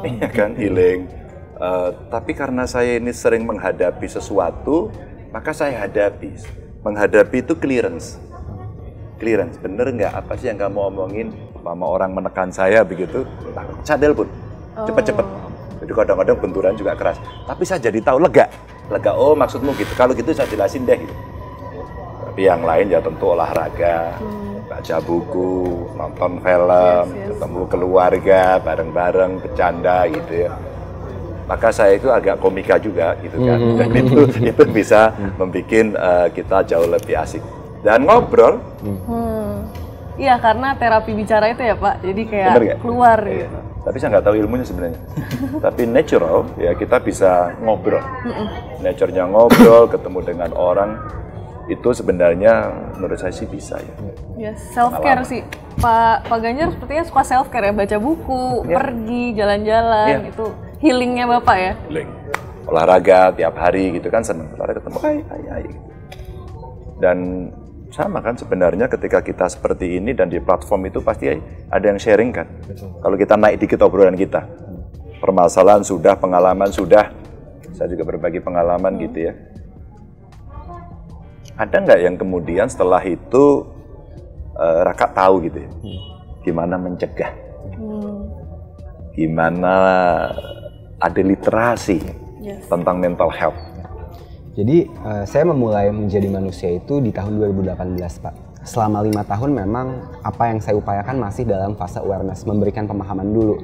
Iya kan, healing. Tapi karena saya ini sering menghadapi sesuatu, maka saya hadapi. Menghadapi itu clearance. Clearance, bener nggak apa sih yang kamu omongin? Sama orang menekan saya begitu, cadel pun, cepet-cepet. Jadi kadang-kadang benturan juga keras. Tapi saya jadi tahu lega. Lega, oh maksudmu gitu. Kalau gitu saya jelasin deh gitu. Tapi yang lain ya tentu olahraga. baca buku, nonton film, ketemu keluarga, bareng-bareng, bercanda gitu ya. Maka saya itu agak komika juga gitu kan. Dan itu bisa membuat kita jauh lebih asik. Dan ngobrol. Iya, karena terapi bicara itu ya Pak, jadi kayak keluar gitu. Tapi saya nggak tahu ilmunya sebenarnya. Tapi natural, ya kita bisa ngobrol. Nature-nya ngobrol, ketemu dengan orang, itu sebenarnya menurut saya sih bisa ya. Ya, self-care sih. Pak Ganjar sepertinya suka self-care ya, baca buku, pergi, jalan-jalan, itu healingnya Bapak ya? Healing. Olahraga tiap hari gitu kan, seneng. Olahraga ketemu, hai. Dan sama kan sebenarnya ketika kita seperti ini dan di platform itu pasti ada yang sharing kan. Kalau kita naik dikit obrolan kita, permasalahan sudah, pengalaman sudah, saya juga berbagi pengalaman gitu ya. Ada nggak yang kemudian setelah itu Raka tahu gitu ya, gimana mencegah, gimana ada literasi tentang mental health. Jadi saya memulai menjadi manusia itu di tahun 2018 Pak. Selama 5 tahun memang apa yang saya upayakan masih dalam fase awareness, memberikan pemahaman dulu.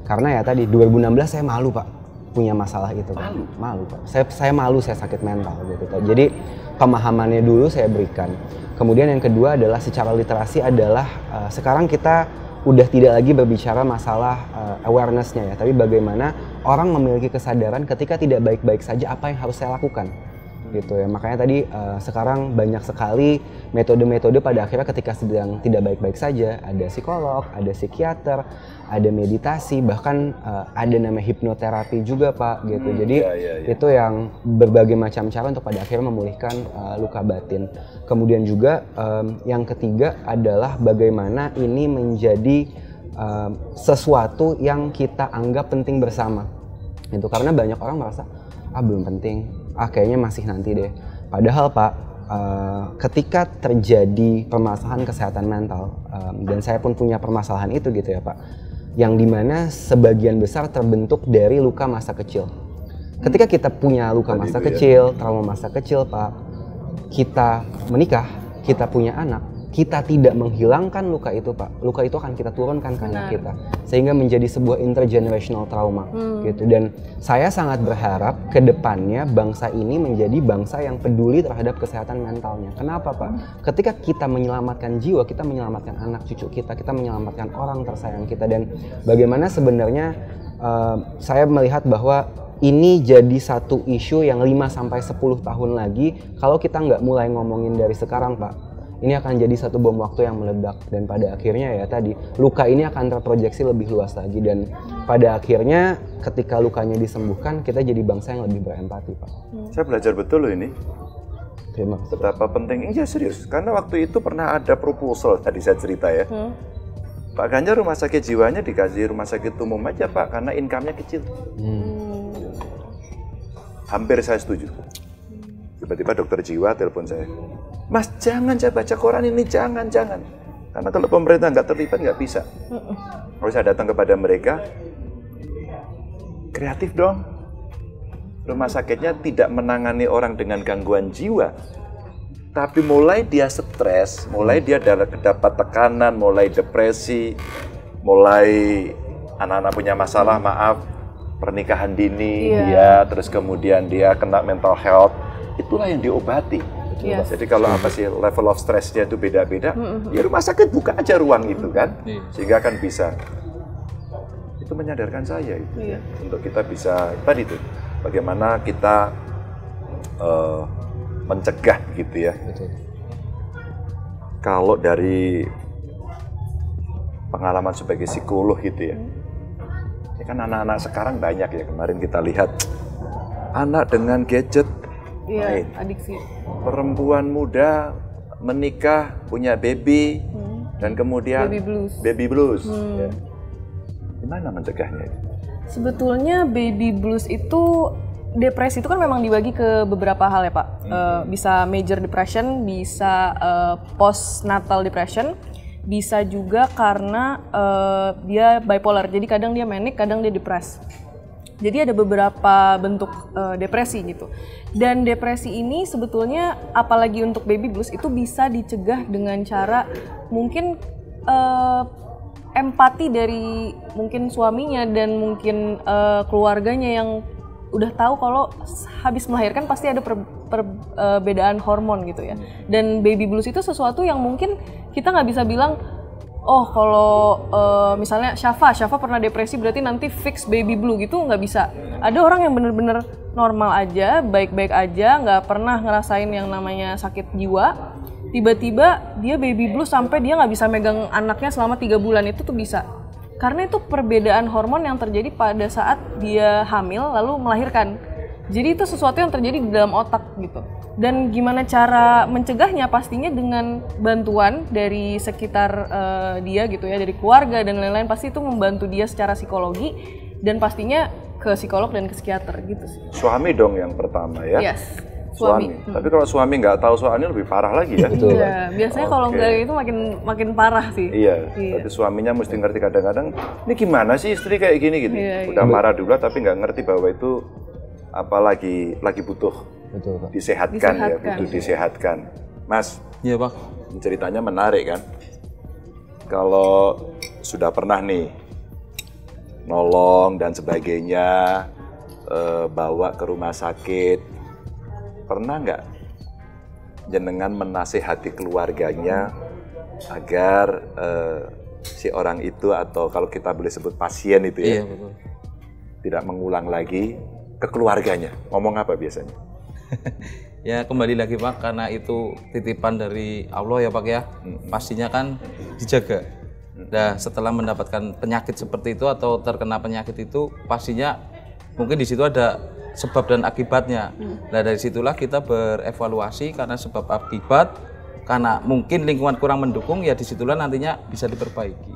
Karena ya tadi 2016 saya malu Pak, punya masalah itu. Malu Pak. Saya malu saya sakit mental gitu. Jadi pemahamannya dulu saya berikan. Kemudian yang kedua adalah secara literasi adalah sekarang kita udah tidak lagi berbicara masalah awareness-nya ya, tapi bagaimana orang memiliki kesadaran ketika tidak baik-baik saja apa yang harus saya lakukan. Gitu ya, makanya tadi sekarang banyak sekali metode-metode pada akhirnya ketika sedang tidak baik-baik saja, ada psikolog, ada psikiater, ada meditasi, bahkan ada namanya hipnoterapi juga Pak gitu. Jadi itu yang berbagai macam cara untuk pada akhirnya memulihkan luka batin. Kemudian juga yang ketiga adalah bagaimana ini menjadi sesuatu yang kita anggap penting bersama. Itu karena banyak orang merasa belum penting, kayaknya masih nanti deh. Padahal Pak, ketika terjadi permasalahan kesehatan mental, dan saya pun punya permasalahan itu gitu ya Pak, yang dimana sebagian besar terbentuk dari luka masa kecil. Ketika kita punya luka masa kecil, trauma masa kecil Pak, kita menikah, kita punya anak, kita tidak menghilangkan luka itu Pak, luka itu akan kita turunkan ke anak kita, sehingga menjadi sebuah intergenerational trauma gitu. Dan saya sangat berharap ke depannya bangsa ini menjadi bangsa yang peduli terhadap kesehatan mentalnya. Kenapa Pak? Ketika kita menyelamatkan jiwa, kita menyelamatkan anak cucu kita menyelamatkan orang tersayang kita. Dan bagaimana sebenarnya saya melihat bahwa ini jadi satu isu yang 5-10 tahun lagi kalau kita nggak mulai ngomongin dari sekarang Pak. Ini akan jadi satu bom waktu yang meledak, dan pada akhirnya ya tadi luka ini akan terproyeksi lebih luas lagi, dan pada akhirnya ketika lukanya disembuhkan kita jadi bangsa yang lebih berempati Pak. Saya belajar betul loh ini. Terima kasih. Betapa penting, iya serius, karena waktu itu pernah ada proposal tadi saya cerita ya. Pak Ganjar rumah sakit jiwanya dikasih rumah sakit umum aja Pak, karena income-nya kecil. Hampir saya setuju. Tiba-tiba dokter jiwa telepon saya, Mas jangan saya baca koran ini, jangan. Karena kalau pemerintah nggak terlibat nggak bisa. Kalau saya datang kepada mereka, kreatif dong. Rumah sakitnya tidak menangani orang dengan gangguan jiwa, tapi mulai dia stres, mulai dia dapat tekanan, mulai depresi, mulai anak-anak punya masalah, pernikahan dini, dia terus kemudian dia kena mental health. Itulah yang diobati. Jadi kalau apa sih level of stress-nya itu beda-beda, ya rumah sakit buka aja ruang itu kan, sehingga kan bisa. Itu menyadarkan saya itu, untuk kita bisa tadi itu, bagaimana kita mencegah gitu ya. Kalau dari pengalaman sebagai psikolog gitu ya, ini kan anak-anak sekarang banyak ya, kemarin kita lihat anak dengan gadget. Iya, adiksi. Perempuan muda menikah, punya baby, dan kemudian baby blues. Ya. Gimana mencegahnya? Sebetulnya baby blues itu, depresi itu kan memang dibagi ke beberapa hal ya Pak. Bisa major depression, bisa postnatal depression, bisa juga karena dia bipolar. Jadi kadang dia manic, kadang dia depres. Jadi ada beberapa bentuk depresi gitu. Dan depresi ini sebetulnya apalagi untuk baby blues itu bisa dicegah dengan cara mungkin empati dari mungkin suaminya dan mungkin keluarganya yang udah tahu kalau habis melahirkan pasti ada perbedaan hormon gitu ya. Dan baby blues itu sesuatu yang mungkin kita nggak bisa bilang, oh kalau misalnya Syafa pernah depresi berarti nanti fix baby blue gitu, nggak bisa. Ada orang yang bener-bener normal aja, baik-baik aja, nggak pernah ngerasain yang namanya sakit jiwa. Tiba-tiba dia baby blue sampai dia nggak bisa megang anaknya selama 3 bulan itu tuh bisa. Karena itu perbedaan hormon yang terjadi pada saat dia hamil lalu melahirkan. Jadi itu sesuatu yang terjadi di dalam otak gitu. Dan gimana cara mencegahnya? Pastinya dengan bantuan dari sekitar dia gitu ya, dari keluarga dan lain-lain, pasti itu membantu dia secara psikologi dan pastinya ke psikolog dan ke psikiater gitu sih. Suami dong yang pertama ya? Yes, suami. Tapi kalau suami nggak tahu soalnya lebih parah lagi ya? Betul. Iya, biasanya kalau enggak itu makin parah sih. Iya, berarti suaminya mesti ngerti kadang-kadang, ini gimana sih istri kayak gini? Iya, Udah marah dulu tapi nggak ngerti bahwa itu apalagi lagi butuh Betul, Pak. disehatkan ya, butuh disehatkan. Mas, Iya Pak. ceritanya menarik kan? Kalau sudah pernah nih nolong dan sebagainya, bawa ke rumah sakit, pernah nggak jenengan menasehati keluarganya agar si orang itu, atau kalau kita boleh sebut pasien itu ya, Iya betul. tidak mengulang lagi ke keluarganya? Ngomong apa biasanya? Ya kembali lagi Pak, karena itu titipan dari Allah ya Pak ya, pastinya kan dijaga. Nah setelah mendapatkan penyakit seperti itu atau terkena penyakit itu, pastinya mungkin di situ ada sebab dan akibatnya. Nah dari situlah kita berevaluasi karena sebab akibat, karena mungkin lingkungan kurang mendukung, ya disitulah nantinya bisa diperbaiki.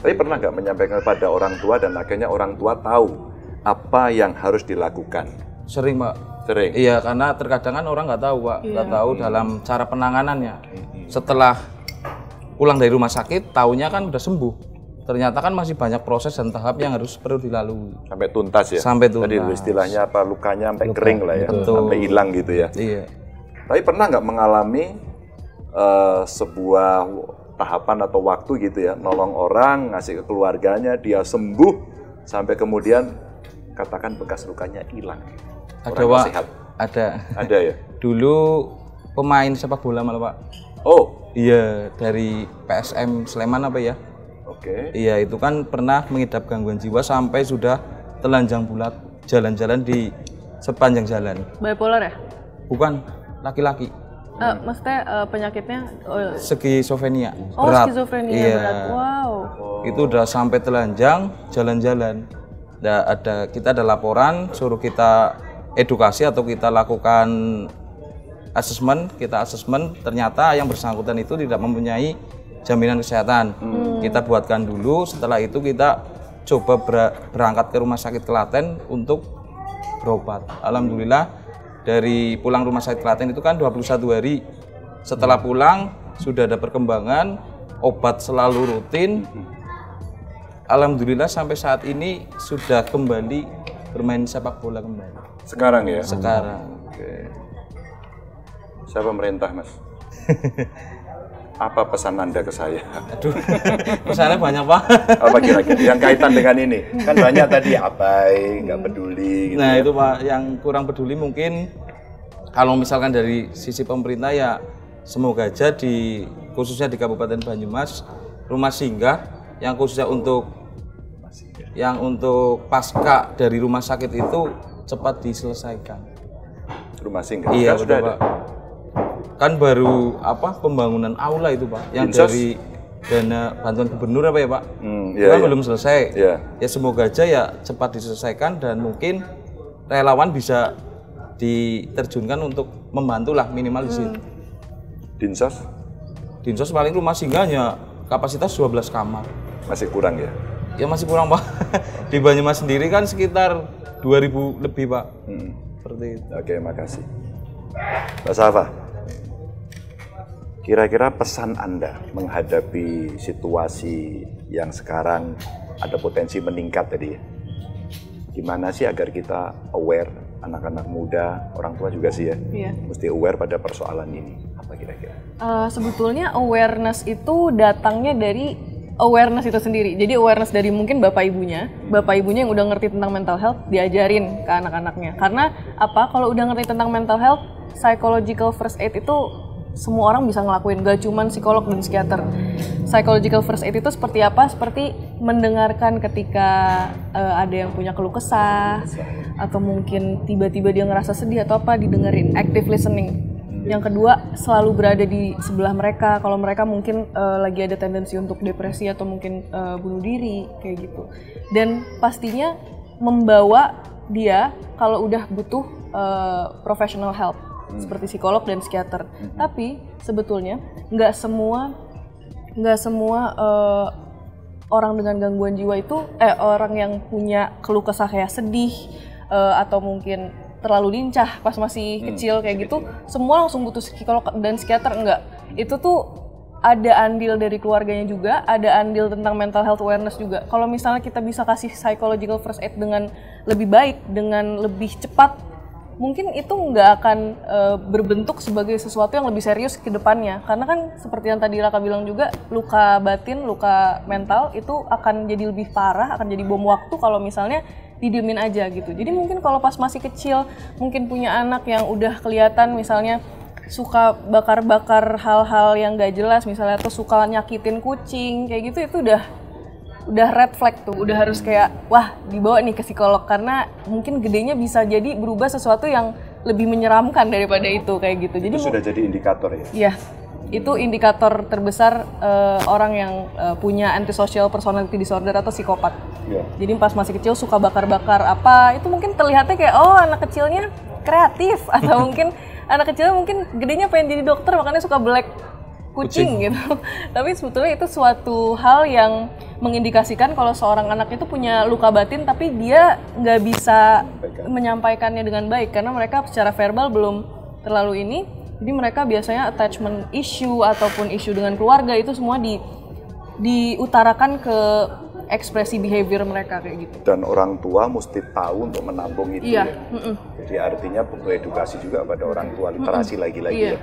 Tapi pernah nggak menyampaikan kepada orang tua dan akhirnya orang tua tahu apa yang harus dilakukan? Sering Pak. Sering? Iya, karena terkadang kan orang nggak tahu Pak, nggak tahu dalam cara penanganannya. Setelah pulang dari rumah sakit, taunya kan udah sembuh. Ternyata kan masih banyak proses dan tahap yang perlu dilalui. Sampai tuntas ya? Sampai tuntas. Tadi istilahnya apa, lukanya sampai kering lah ya, Betul. sampai hilang gitu ya. Iya. Tapi pernah nggak mengalami sebuah tahapan atau waktu gitu ya, nolong orang, ngasih ke keluarganya, dia sembuh, sampai kemudian katakan bekas lukanya hilang? Ada Orang Pak, sehat. ada ya? dulu pemain sepak bola malah Pak. Oh, Iya, dari PSM Sleman apa ya? oke. Iya, itu kan pernah mengidap gangguan jiwa sampai sudah telanjang bulat jalan-jalan di sepanjang jalan. Bipolar ya? Bukan, laki-laki. Maksudnya penyakitnya Skizofrenia. oh berat. skizofrenia Iya. berat. Wow. Itu udah sampai telanjang jalan-jalan. Kita ada laporan, suruh kita edukasi atau kita lakukan asesmen, ternyata yang bersangkutan itu tidak mempunyai jaminan kesehatan. Kita buatkan dulu, setelah itu kita coba berangkat ke rumah sakit Klaten untuk berobat. Alhamdulillah dari pulang rumah sakit Klaten itu kan 21 hari. Setelah pulang sudah ada perkembangan, obat selalu rutin. Alhamdulillah sampai saat ini sudah kembali bermain sepak bola kembali. Sekarang ya? Sekarang. Oke. Saya pemerintah, Mas. Apa pesan Anda ke saya? Aduh, pesannya banyak Pak. Apa kira-kira yang kaitan dengan ini? Kan banyak tadi abai, nggak peduli gitu. Nah ya. itu Pak, yang kurang peduli mungkin kalau misalkan dari sisi pemerintah ya semoga aja khususnya di Kabupaten Banyumas, rumah singgah yang khususnya untuk pasca dari rumah sakit itu cepat diselesaikan. Rumah singgah. Iya Kan sudah betul ada. Pak. Kan baru pembangunan aula itu Pak, yang Dinsos? dari dana bantuan gubernur apa ya Pak? Iya, Itu kan iya. belum selesai. Iya. Ya semoga aja ya cepat diselesaikan dan mungkin relawan bisa diterjunkan untuk membantu lah minimal di situ. Dinsos Dinsos paling rumah singgahnya kapasitas 12 kamar. masih kurang ya? Ya masih kurang Pak. Di Banyumas sendiri kan sekitar 2000 lebih Pak. Seperti itu. Oke, makasih. Mbak Safa, kira-kira pesan Anda menghadapi situasi yang sekarang ada potensi meningkat tadi ya? Gimana sih agar kita aware, anak-anak muda, orang tua juga sih ya, mesti aware pada persoalan ini. Apa kira-kira? Sebetulnya awareness itu datangnya dari awareness itu sendiri. Jadi awareness dari mungkin bapak ibunya yang udah ngerti tentang mental health diajarin ke anak-anaknya. Karena apa? Kalau udah ngerti tentang mental health, psychological first aid itu semua orang bisa ngelakuin, gak cuman psikolog dan psikiater. Psychological first aid itu seperti apa? Seperti mendengarkan ketika ada yang punya keluh kesah, atau mungkin tiba-tiba dia ngerasa sedih atau apa, didengerin, active listening. Yang kedua, selalu berada di sebelah mereka kalau mereka mungkin lagi ada tendensi untuk depresi atau mungkin bunuh diri, kayak gitu. Dan pastinya membawa dia kalau udah butuh professional help, seperti psikolog dan psikiater. Tapi sebetulnya nggak semua orang dengan gangguan jiwa itu orang yang punya keluh kesah kayak sedih atau mungkin terlalu lincah pas masih kecil kayak gitu, semua langsung butuh psikolog dan psikiater. Enggak. Itu tuh ada andil dari keluarganya juga, ada andil tentang mental health awareness juga. Kalau misalnya kita bisa kasih psychological first aid dengan lebih baik, dengan lebih cepat, mungkin itu nggak akan berbentuk sebagai sesuatu yang lebih serius ke depannya. Karena kan seperti yang tadi Raka bilang juga, luka batin, luka mental itu akan jadi lebih parah, akan jadi bom waktu kalau misalnya didiemin aja gitu. Jadi mungkin kalau pas masih kecil, mungkin punya anak yang udah kelihatan misalnya suka bakar-bakar hal-hal yang gak jelas misalnya, atau suka nyakitin kucing, kayak gitu, itu udah red flag tuh, udah harus kayak wah dibawa nih ke psikolog, karena mungkin gedenya bisa jadi berubah sesuatu yang lebih menyeramkan daripada itu kayak gitu. Jadi itu sudah jadi indikator ya? Iya, itu indikator terbesar orang yang punya antisocial personality disorder atau psikopat. Yeah. Jadi pas masih kecil suka bakar-bakar apa, itu mungkin terlihatnya kayak oh anak kecilnya kreatif atau mungkin anak kecilnya mungkin gedenya pengen jadi dokter makanya suka black kucing gitu. Tapi sebetulnya itu suatu hal yang mengindikasikan kalau seorang anak itu punya luka batin tapi dia nggak bisa menyampaikannya dengan baik karena mereka secara verbal belum terlalu ini. Jadi mereka biasanya attachment issue ataupun isu dengan keluarga itu semua diutarakan ke ekspresi behavior mereka kayak gitu. Dan orang tua mesti tahu untuk menampung itu ya. Jadi artinya butuh edukasi juga pada orang tua, literasi lagi-lagi ya.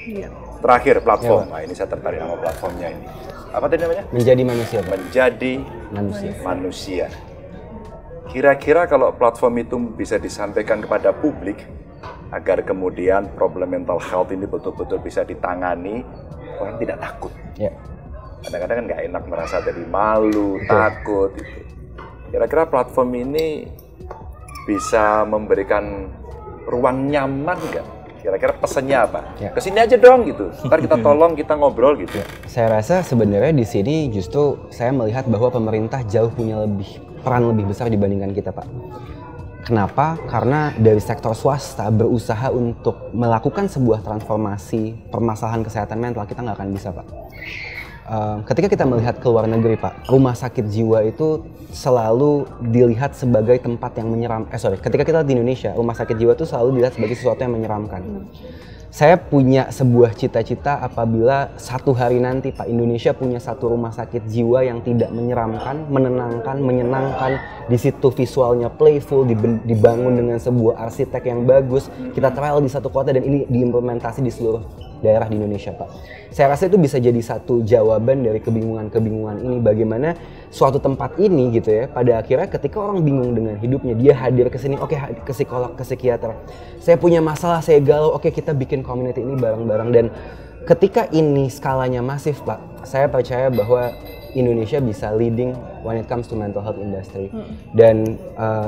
Iya. Terakhir platform. Nah, ini saya tertarik sama platformnya ini. Apa tadi namanya? Menjadi manusia. Menjadi manusia. Kira-kira kalau platform itu bisa disampaikan kepada publik agar kemudian problem mental health ini betul-betul bisa ditangani, orang tidak takut. Ya. Kadang-kadang kan nggak enak, merasa dari malu, takut. Gitu. Kira-kira platform ini bisa memberikan ruang nyaman nggak? Kira-kira pesannya apa? Ya. Kesini aja dong gitu. Ntar kita tolong, kita ngobrol gitu. Ya. Saya rasa sebenarnya di sini justru saya melihat bahwa pemerintah jauh punya peran lebih besar dibandingkan kita, Pak. Kenapa? Karena dari sektor swasta berusaha untuk melakukan sebuah transformasi permasalahan kesehatan mental, kita nggak akan bisa, Pak. Ketika kita melihat ke luar negeri, Pak, rumah sakit jiwa itu selalu dilihat sebagai tempat yang ketika kita di Indonesia, rumah sakit jiwa itu selalu dilihat sebagai sesuatu yang menyeramkan. Saya punya sebuah cita-cita apabila satu hari nanti, Pak, Indonesia punya satu rumah sakit jiwa yang tidak menyeramkan, menenangkan, menyenangkan, di situ visualnya playful, dibangun dengan sebuah arsitek yang bagus, kita trial di satu kota dan ini diimplementasi di seluruh daerah di Indonesia, Pak. Saya rasa itu bisa jadi satu jawaban dari kebingungan-kebingungan ini, bagaimana suatu tempat ini gitu ya, pada akhirnya ketika orang bingung dengan hidupnya, dia hadir ke sini, oke, ke psikolog, ke psikiater. Saya punya masalah, saya galau, oke, kita bikin community ini bareng-bareng. Dan ketika ini skalanya masif, Pak, saya percaya bahwa Indonesia bisa leading when it comes to mental health industry. Dan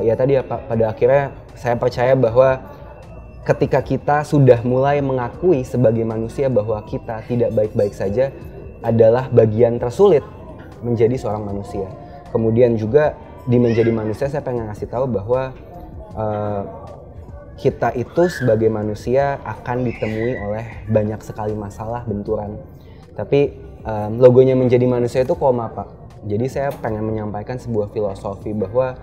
ya tadi ya Pak, pada akhirnya saya percaya bahwa ketika kita sudah mulai mengakui sebagai manusia bahwa kita tidak baik-baik saja adalah bagian tersulit menjadi seorang manusia. Kemudian juga di menjadi manusia saya pengen ngasih tahu bahwa kita itu sebagai manusia akan ditemui oleh banyak sekali masalah, benturan. Tapi logonya menjadi manusia itu koma, Pak. Jadi saya pengen menyampaikan sebuah filosofi bahwa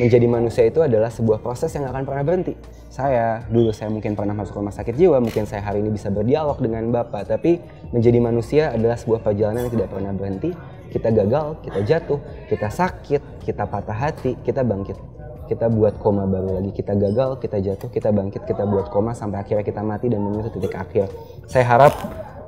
menjadi manusia itu adalah sebuah proses yang gak akan pernah berhenti. Saya mungkin pernah masuk rumah sakit jiwa, mungkin saya hari ini bisa berdialog dengan Bapak, tapi menjadi manusia adalah sebuah perjalanan yang tidak pernah berhenti. Kita gagal, kita jatuh, kita sakit, kita patah hati, kita bangkit. kita buat koma baru lagi. Kita gagal, kita jatuh, kita bangkit, kita buat koma sampai akhirnya kita mati dan menyentuh titik akhir. Saya harap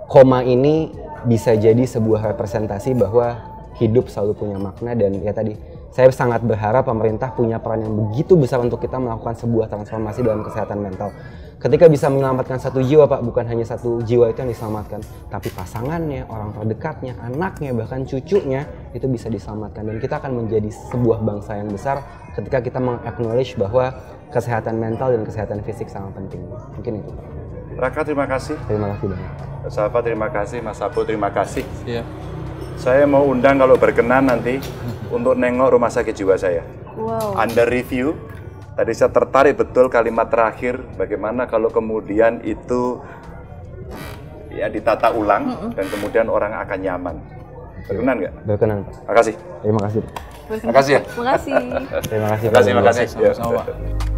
koma ini bisa jadi sebuah representasi bahwa hidup selalu punya makna, dan ya tadi saya sangat berharap pemerintah punya peran yang begitu besar untuk kita melakukan sebuah transformasi dalam kesehatan mental. Ketika bisa menyelamatkan satu jiwa Pak, bukan hanya satu jiwa itu yang diselamatkan, tapi pasangannya, orang terdekatnya, anaknya, bahkan cucunya itu bisa diselamatkan. Dan kita akan menjadi sebuah bangsa yang besar ketika kita meng-acknowledge bahwa kesehatan mental dan kesehatan fisik sangat penting. Mungkin itu Pak. Raka, terima kasih. Terima kasih banyak. Mas Safa, terima kasih. Mas Sapo, terima kasih. Iya. Saya mau undang kalau berkenan nanti untuk nengok rumah sakit jiwa saya. Wow. Under review. Tadi saya tertarik betul kalimat terakhir, bagaimana kalau kemudian itu ya ditata ulang dan kemudian orang akan nyaman. Berkenan nggak? Berkenan Pak. Makasih. Terima kasih. Makasih ya. Makasih. Terima kasih. Makasih, makasih. Sama-sama, Pak.